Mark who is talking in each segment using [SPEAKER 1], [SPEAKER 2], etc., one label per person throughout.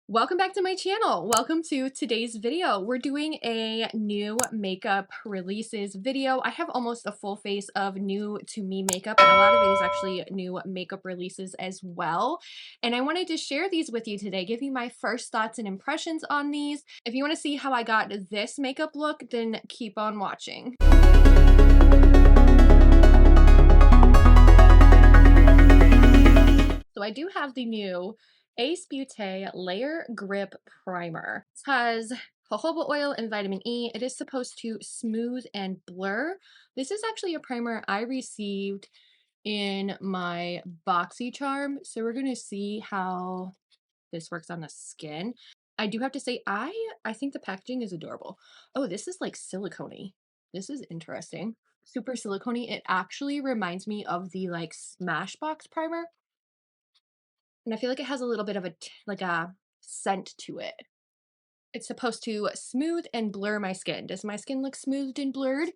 [SPEAKER 1] Welcome back to my channel. Welcome to today's video. We're doing a new makeup releases video. I have almost a full face of new to me makeup, and a lot of it is actually new makeup releases as well. And I wanted to share these with you today, give you my first thoughts and impressions on these. If you want to see how I got this makeup look, then keep on watching. So I do have the new Beaute Layer Grip Primer. It has jojoba oil and vitamin E. It is supposed to smooth and blur. This is actually a primer I received in my BoxyCharm. So we're going to see how this works on the skin. I do have to say, I think the packaging is adorable. Oh, this is like silicone-y. This is interesting. Super silicone-y. It actually reminds me of the like Smashbox primer. And I feel like it has a little bit of a scent to it. It's supposed to smooth and blur my skin. Does my skin look smoothed and blurred?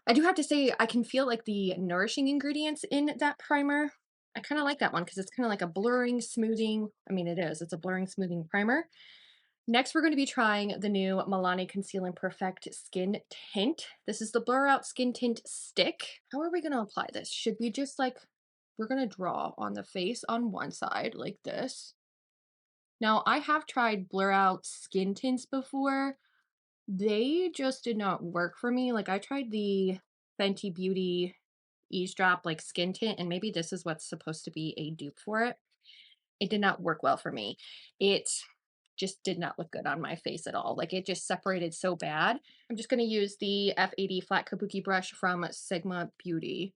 [SPEAKER 1] I do have to say I can feel like the nourishing ingredients in that primer. I kind of like that one because it's kind of like a blurring, smoothing. I mean, it is. It's a blurring, smoothing primer. Next, we're going to be trying the new Milani Conceal and Perfect Skin Tint. This is the Blur Out Skin Tint Stick. How are we going to apply this? Should we just we're going to draw on the face on one side like this. Now, I have tried Blur Out skin tints before. They just did not work for me. Like, I tried the Fenty Beauty Eavesdrop skin tint, and maybe this is what's supposed to be a dupe for it. It did not work well for me. It just did not look good on my face at all. Like, it just separated so bad. I'm just going to use the F80 flat kabuki brush from Sigma Beauty.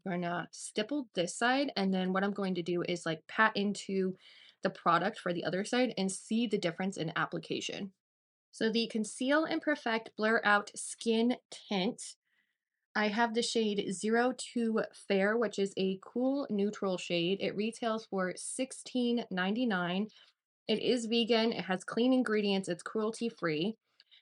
[SPEAKER 1] I'm going to stipple this side, and then what I'm going to do is pat into the product for the other side and see the difference in application. So the Conceal and Perfect Blur Out Skin Tint, I have the shade 02 Fair, which is a cool neutral shade. It retails for $16.99. It is vegan, it has clean ingredients, it's cruelty-free.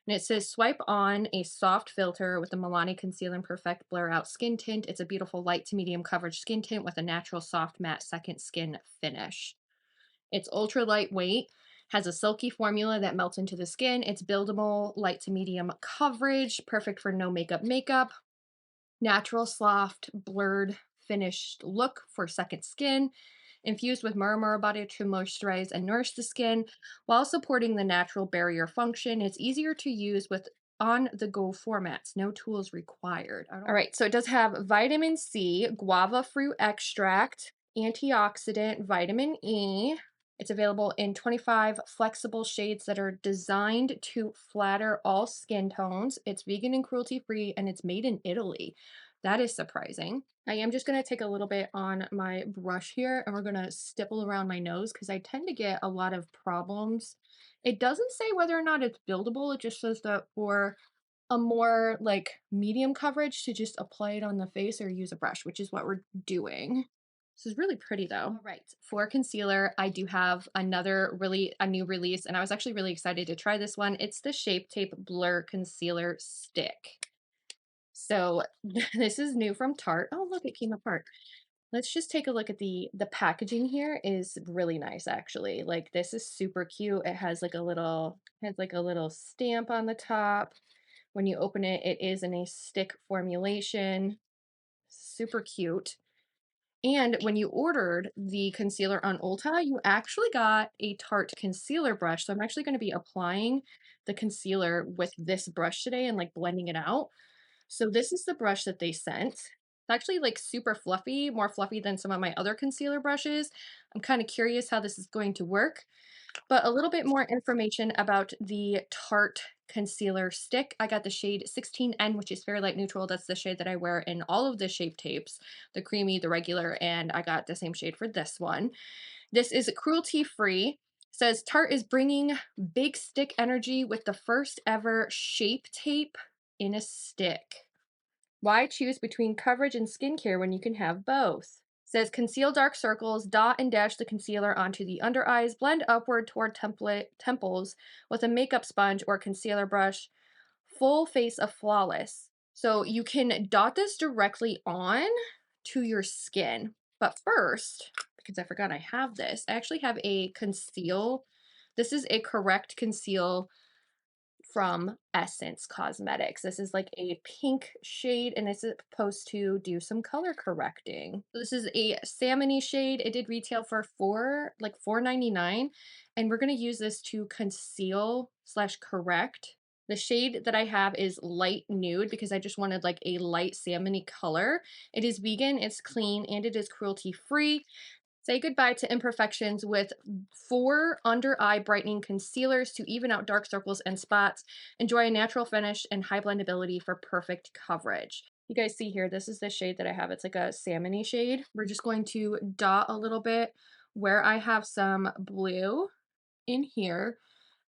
[SPEAKER 1] And it says swipe on a soft filter with the Milani Conceal and Perfect Blur Out Skin Tint. It's a beautiful light to medium coverage skin tint with a natural soft matte second skin finish. It's ultra lightweight, has a silky formula that melts into the skin. It's buildable, light to medium coverage, perfect for no makeup. Natural, soft, blurred, finished look for second skin. Infused with murmur butter to moisturize and nourish the skin while supporting the natural barrier function. It's easier to use with on-the-go formats. No tools required. All right, so it does have vitamin C, guava fruit extract, antioxidant, vitamin E. It's available in 25 flexible shades that are designed to flatter all skin tones. It's vegan and cruelty-free, and it's made in Italy. That is surprising. I am just going to take a little bit on my brush here, and we're going to stipple around my nose because I tend to get a lot of problems. It doesn't say whether or not it's buildable. It just says that for a more medium coverage to just apply it on the face or use a brush, which is what we're doing. This is really pretty though. All right, for concealer, I do have a new release, and I was actually really excited to try this one. It's the Shape Tape Blur Concealer Stick. So this is new from Tarte. Oh, look, it came apart. Let's just take a look at the packaging here is really nice actually. Like, this is super cute. It has a little stamp on the top. When you open it, it is in a stick formulation. Super cute. And when you ordered the concealer on Ulta, you actually got a Tarte concealer brush. So I'm actually going to be applying the concealer with this brush today and blending it out. So this is the brush that they sent. It's actually super fluffy, more fluffy than some of my other concealer brushes. I'm kind of curious how this is going to work. But a little bit more information about the Tarte concealer stick. I got the shade 16N, which is Fair Light Neutral. That's the shade that I wear in all of the Shape Tapes, the creamy, the regular, and I got the same shade for this one. This is cruelty-free. Says Tarte is bringing big stick energy with the first ever Shape Tape in a stick. Why choose between coverage and skincare when you can have both? Says conceal dark circles, dot and dash the concealer onto the under eyes, blend upward toward temples with a makeup sponge or concealer brush, full face of flawless. So you can dot this directly on to your skin. But first, because I forgot I have this. I actually have a conceal. This is a correct conceal from Essence Cosmetics. This is like a pink shade and it's supposed to do some color correcting. This is a salmony shade. It did retail for $4.99, and we're going to use this to conceal slash correct. The shade that I have is light nude because I just wanted like a light salmony color. It is vegan, it's clean, and it is cruelty free. Say goodbye to imperfections with 4 under eye brightening concealers to even out dark circles and spots. Enjoy a natural finish and high blendability for perfect coverage. You guys see here, this is the shade that I have. It's like a salmony shade. We're just going to dot a little bit where I have some blue in here,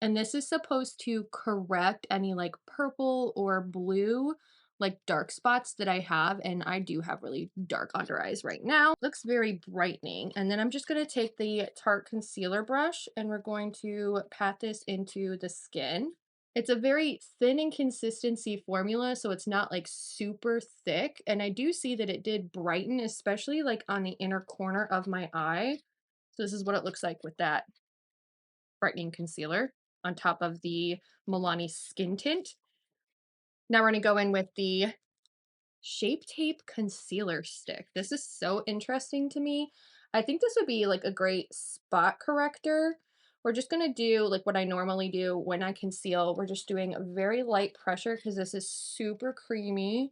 [SPEAKER 1] and this is supposed to correct any like purple or blue like dark spots that I have, and I do have really dark under eyes right now. Looks very brightening. And then I'm just going to take the Tarte concealer brush and we're going to pat this into the skin. It's a very thin in consistency formula, so it's not like super thick, and I do see that it did brighten, especially like on the inner corner of my eye. So this is what it looks like with that brightening concealer on top of the Milani Skin Tint. Now we're going to go in with the Shape Tape Concealer Stick. This is so interesting to me. I think this would be like a great spot corrector. We're just going to do like what I normally do when I conceal. We're just doing a very light pressure because this is super creamy.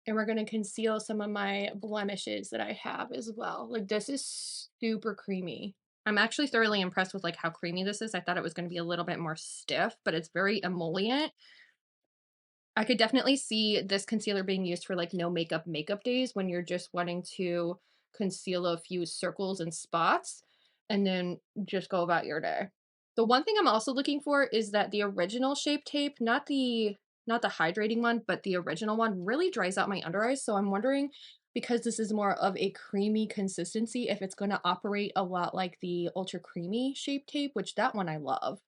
[SPEAKER 1] And we're going to conceal some of my blemishes that I have as well. Like this is super creamy. I'm actually thoroughly impressed with like how creamy this is. I thought it was going to be a little bit more stiff, but it's very emollient. I could definitely see this concealer being used for like no makeup days when you're just wanting to conceal a few circles and spots and then just go about your day. The one thing I'm also looking for is that the original Shape Tape, not the hydrating one, but the original one really dries out my under eyes. So I'm wondering, because this is more of a creamy consistency, if it's going to operate a lot like the ultra creamy Shape Tape, which that one I love.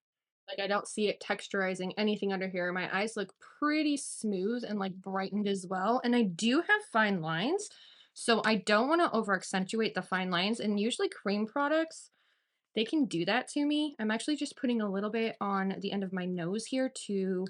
[SPEAKER 1] Like I don't see it texturizing anything under here. My eyes look pretty smooth and like brightened as well. And I do have fine lines, so I don't want to over accentuate the fine lines. And usually cream products, they can do that to me. I'm actually just putting a little bit on the end of my nose here to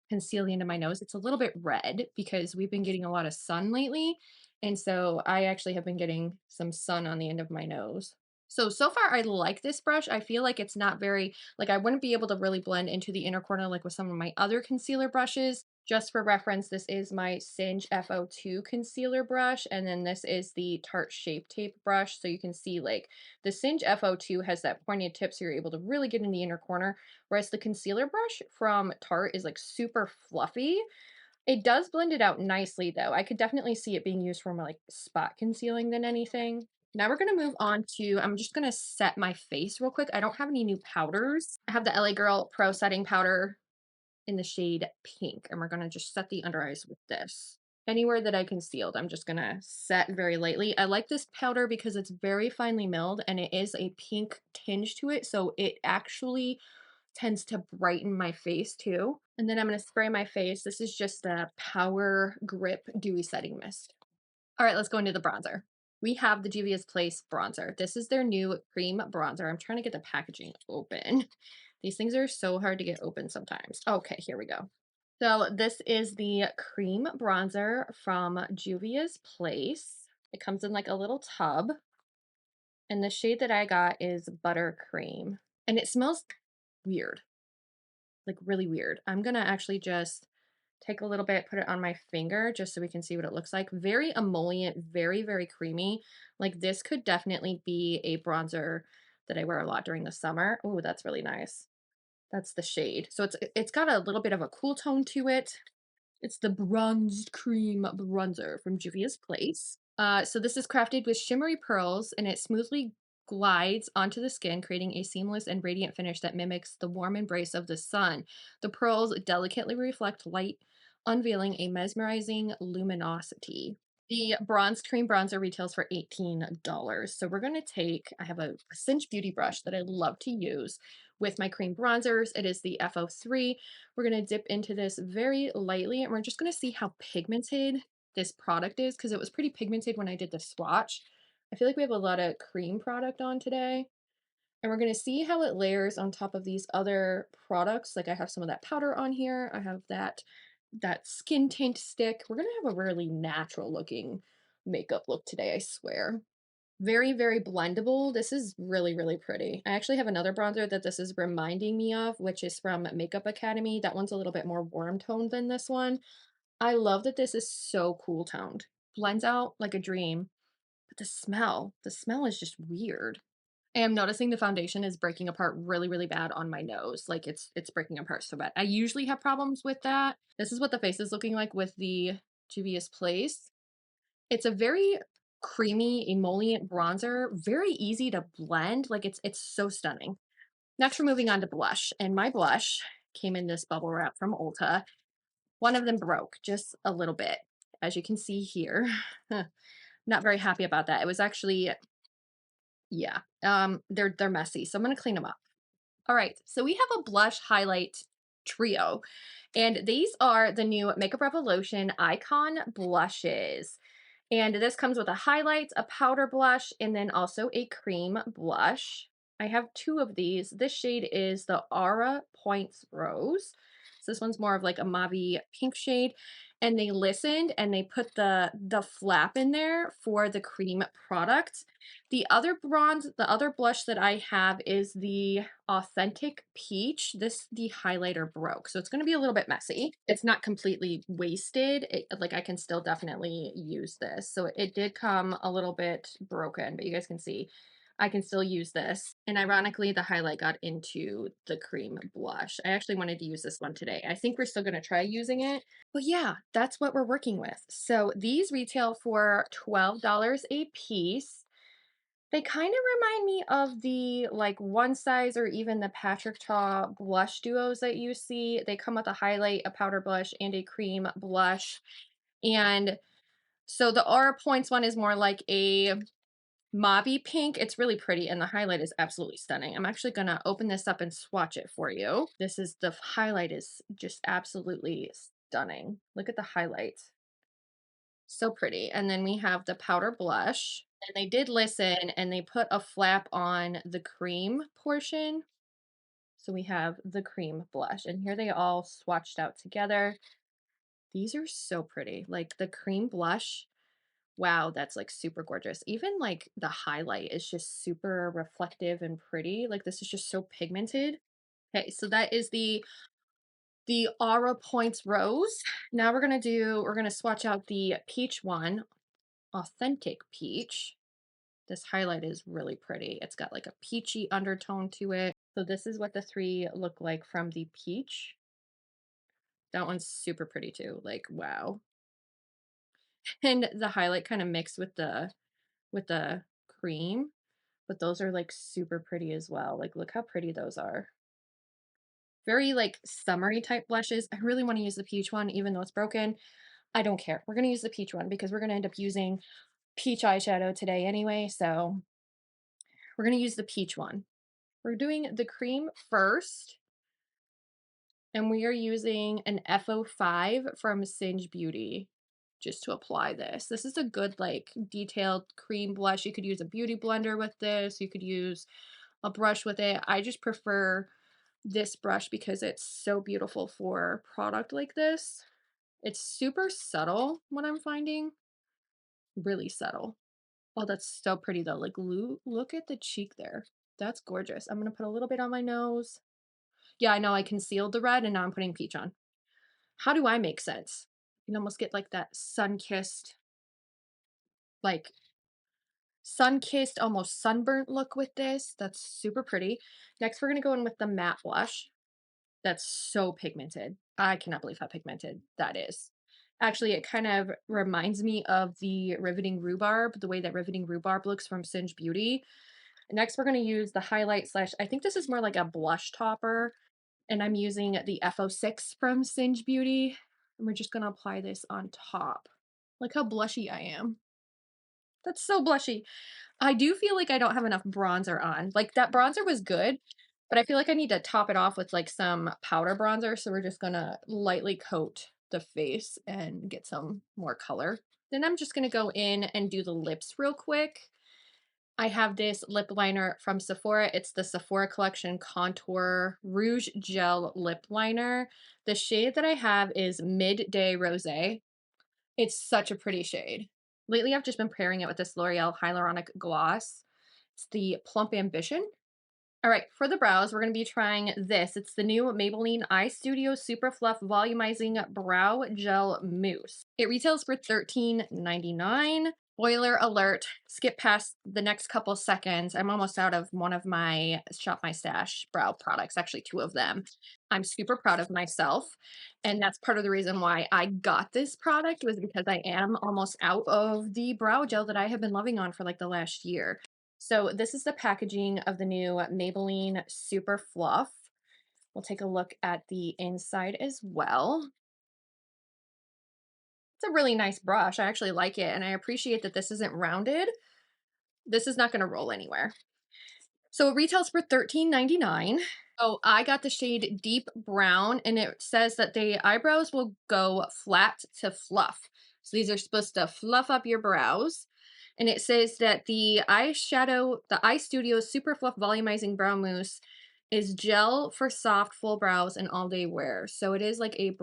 [SPEAKER 1] conceal the end of my nose. It's a little bit red because we've been getting a lot of sun lately. And so I actually have been getting some sun on the end of my nose. So far I like this brush. I feel like it's not very, like I wouldn't be able to really blend into the inner corner like with some of my other concealer brushes. Just for reference, this is my Singe FO2 concealer brush, and then this is the Tarte Shape Tape brush. So you can see like the Singe FO2 has that pointed tip, so you're able to really get in the inner corner, whereas the concealer brush from Tarte is like super fluffy. It does blend it out nicely though. I could definitely see it being used for more like spot concealing than anything. Now we're going to move on to, I'm just going to set my face real quick. I don't have any new powders. I have the LA Girl Pro Setting Powder in the shade Pink, and we're going to just set the under eyes with this. Anywhere that I concealed, I'm just going to set very lightly. I like this powder because it's very finely milled and it is a pink tinge to it, so it actually tends to brighten my face too. And then I'm going to spray my face. This is just the Power Grip Dewy Setting Mist. All right, let's go into the bronzer. We have the Juvia's Place bronzer. This is their new cream bronzer. I'm trying to get the packaging open. These things are so hard to get open sometimes. Okay, here we go. So this is the cream bronzer from Juvia's Place. It comes in like a little tub. And the shade that I got is Buttercream. And it smells weird, like really weird. I'm gonna actually just take a little bit, put it on my finger just so we can see what it looks like. Very emollient, very, very creamy. Like this could definitely be a bronzer that I wear a lot during the summer. Oh, that's really nice. That's the shade. So it's got a little bit of a cool tone to it. It's the Bronzed Cream Bronzer from Juvia's Place. So this is crafted with shimmery pearls, and it smoothly glides onto the skin, creating a seamless and radiant finish that mimics the warm embrace of the sun. The pearls delicately reflect light, unveiling a mesmerizing luminosity. The Bronze Cream Bronzer retails for $18. So we're going to take, I have a Cinch Beauty brush that I love to use with my cream bronzers. It is the FO3. We're going to dip into this very lightly, and we're just going to see how pigmented this product is because it was pretty pigmented when I did the swatch. I feel like we have a lot of cream product on today. And we're gonna see how it layers on top of these other products. Like I have some of that powder on here. I have that skin tint stick. We're gonna have a really natural looking makeup look today, I swear. Very, very blendable. This is really, really pretty. I actually have another bronzer that this is reminding me of, which is from Makeup Academy. That one's a little bit more warm toned than this one. I love that this is so cool toned. Blends out like a dream. But the smell is just weird. I am noticing the foundation is breaking apart really, really bad on my nose. Like it's breaking apart so bad. I usually have problems with that. This is what the face is looking like with the Juvia's Place. It's a very creamy emollient bronzer, very easy to blend. Like it's so stunning. Next, we're moving on to blush, and my blush came in this bubble wrap from Ulta. One of them broke just a little bit, as you can see here. Not very happy about that. It was actually, yeah, they're messy, so I'm gonna clean them up. All right, so we have a blush highlight trio, and these are the new Makeup Revolution Icon blushes. And this comes with a highlight, a powder blush, and then also a cream blush. I have two of these. This shade is the Aura Points Rose. So this one's more of like a mauve pink shade. And they listened and they put the flap in there for the cream product. The other blush that I have is the Authentic Peach. The highlighter broke, so it's going to be a little bit messy. It's not completely wasted. Like I can still definitely use this. So it did come a little bit broken, but you guys can see I can still use this. And ironically, the highlight got into the cream blush. I actually wanted to use this one today. I think we're still going to try using it. But yeah, that's what we're working with. So these retail for $12 a piece. They kind of remind me of the like One Size or even the Patrick Ta blush duos that you see. They come with a highlight, a powder blush, and a cream blush. And so the Aura Points one is more like a mauve pink. It's really pretty, and the highlight is absolutely stunning. I'm actually gonna open this up and swatch it for you. The highlight is just absolutely stunning. Look at the highlight. So pretty. And then we have the powder blush. And they did listen and they put a flap on the cream portion. So we have the cream blush. And here they all swatched out together. These are so pretty. Like the cream blush, wow, that's like super gorgeous. Even like the highlight is just super reflective and pretty. Like this is just so pigmented. Okay, so that is the Aura Points Rose. Now we're gonna swatch out the peach one, Authentic Peach. This highlight is really pretty. It's got like a peachy undertone to it. So this is what the three look like from the peach. That one's super pretty too. Like, wow. And the highlight kind of mixed with the cream, but those are like super pretty as well. Like, look how pretty those are. Very like summery type blushes. I really want to use the peach one, even though it's broken. I don't care. We're going to use the peach one because we're going to end up using peach eyeshadow today anyway. So we're going to use the peach one. We're doing the cream first, and we are using an FO5 from Singe Beauty just to apply this. This is a good, like, detailed cream blush. You could use a beauty blender with this. You could use a brush with it. I just prefer this brush because it's so beautiful for product like this. It's super subtle, what I'm finding. Really subtle. Oh, that's so pretty though. Like, look at the cheek there. That's gorgeous. I'm gonna put a little bit on my nose. Yeah, I know I concealed the red and now I'm putting peach on. How do I make sense? You almost get like that like sun-kissed, almost sunburnt look with this. That's super pretty. Next, we're gonna go in with the matte blush. That's so pigmented. I cannot believe how pigmented that is. Actually, it kind of reminds me of the Riveting Rhubarb, the way that Riveting Rhubarb looks from Singe Beauty. Next, we're going to use the highlight slash, I think this is more like a blush topper, and I'm using the FO6 from Singe Beauty, and we're just going to apply this on top. Look how blushy I am. That's so blushy. I do feel like I don't have enough bronzer on. Like that bronzer was good, but I feel like I need to top it off with like some powder bronzer, so we're just going to lightly coat the face and get some more color. Then I'm just gonna go in and do the lips real quick. I have this lip liner from Sephora. It's the Sephora Collection Contour Rouge Gel Lip Liner. The shade that I have is Midday Rosé. It's such a pretty shade. Lately, I've just been pairing it with this L'Oreal Hyaluronic Gloss. It's the Plump Ambition. All right, for the brows, we're going to be trying this. It's the new Maybelline Eyestudio Superfluff Volumizing Brow Gel Mousse. It retails for $13.99. Spoiler alert, skip past the next couple seconds. I'm almost out of one of my Shop My Stash brow products, actually two of them. I'm super proud of myself, and that's part of the reason why I got this product, was because I am almost out of the brow gel that I have been loving on for like the last year. So this is the packaging of the new Maybelline Super Fluff. We'll take a look at the inside as well. It's a really nice brush. I actually like it, and I appreciate that this isn't rounded. This is not going to roll anywhere. So it retails for $13.99. So I got the shade Deep Brown, and it says that the eyebrows will go flat to fluff. So these are supposed to fluff up your brows. And it says that the Eyestudio Super Fluff Volumizing Brow Mousse is gel for soft, full brows and all-day wear. So it is like a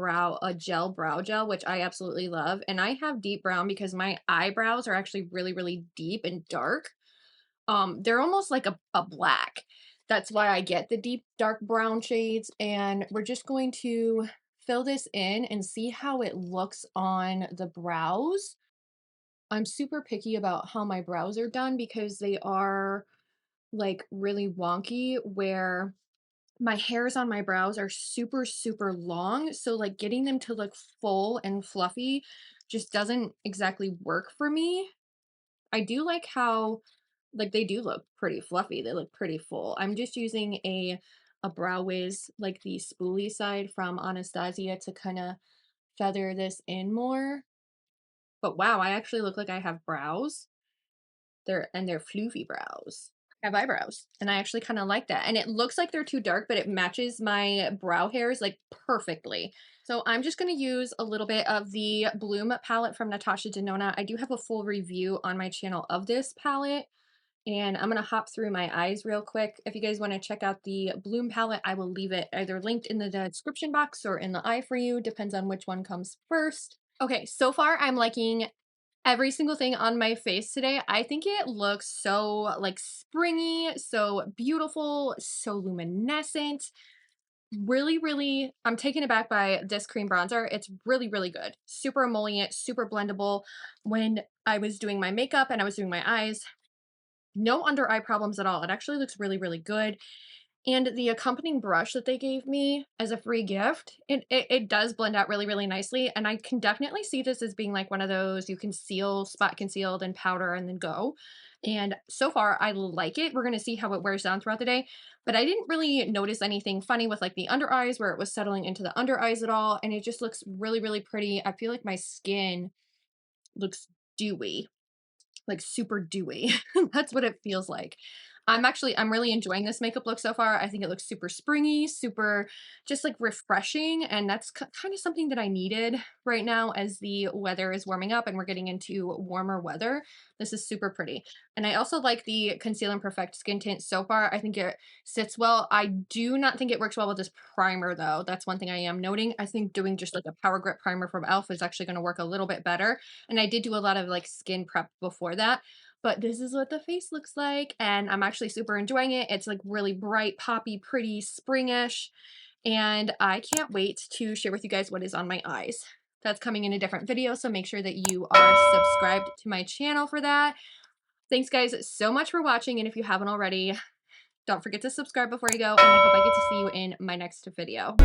[SPEAKER 1] gel brow gel, which I absolutely love. And I have deep brown because my eyebrows are actually really, really deep and dark. They're almost like a black. That's why I get the deep, dark brown shades. And we're just going to fill this in and see how it looks on the brows. I'm super picky about how my brows are done because they are like really wonky, where my hairs on my brows are super, super long. So like getting them to look full and fluffy just doesn't exactly work for me. I do like how like they do look pretty fluffy. They look pretty full. I'm just using a Brow Wiz, like the spoolie side from Anastasia, to kind of feather this in more. But wow, I actually look like I have brows. They're floofy brows. I have eyebrows, and I actually kind of like that. And it looks like they're too dark, but it matches my brow hairs like perfectly. So I'm just going to use a little bit of the Bloom palette from Natasha Denona. I do have a full review on my channel of this palette, and I'm going to hop through my eyes real quick. If you guys want to check out the Bloom palette, I will leave it either linked in the description box or in the eye for you. Depends on which one comes first. Okay, so far I'm liking every single thing on my face today. I think it looks so like springy, so beautiful, so luminescent. Really, really, I'm taken aback by this cream bronzer. It's really, really good. Super emollient, super blendable. When I was doing my makeup and I was doing my eyes, no under eye problems at all. It actually looks really, really good. And the accompanying brush that they gave me as a free gift, it does blend out really, really nicely. And I can definitely see this as being like one of those you conceal, spot concealed, and powder and then go. And so far, I like it. We're going to see how it wears down throughout the day. But I didn't really notice anything funny with like the under eyes where it was settling into the under eyes at all. And it just looks really, really pretty. I feel like my skin looks dewy, like super dewy. That's what it feels like. I'm really enjoying this makeup look so far. I think it looks super springy, super just like refreshing. And that's kind of something that I needed right now as the weather is warming up and we're getting into warmer weather. This is super pretty. And I also like the Conceal and Perfect Skin Tint so far. I think it sits well. I do not think it works well with this primer though. That's one thing I am noting. I think doing just like a Power Grip primer from e.l.f. is actually going to work a little bit better. And I did do a lot of like skin prep before that. But this is what the face looks like, and I'm actually super enjoying it. It's like really bright, poppy, pretty, springish, and I can't wait to share with you guys what is on my eyes. That's coming in a different video, so make sure that you are subscribed to my channel for that. Thanks guys so much for watching, and if you haven't already, don't forget to subscribe before you go, and I hope I get to see you in my next video.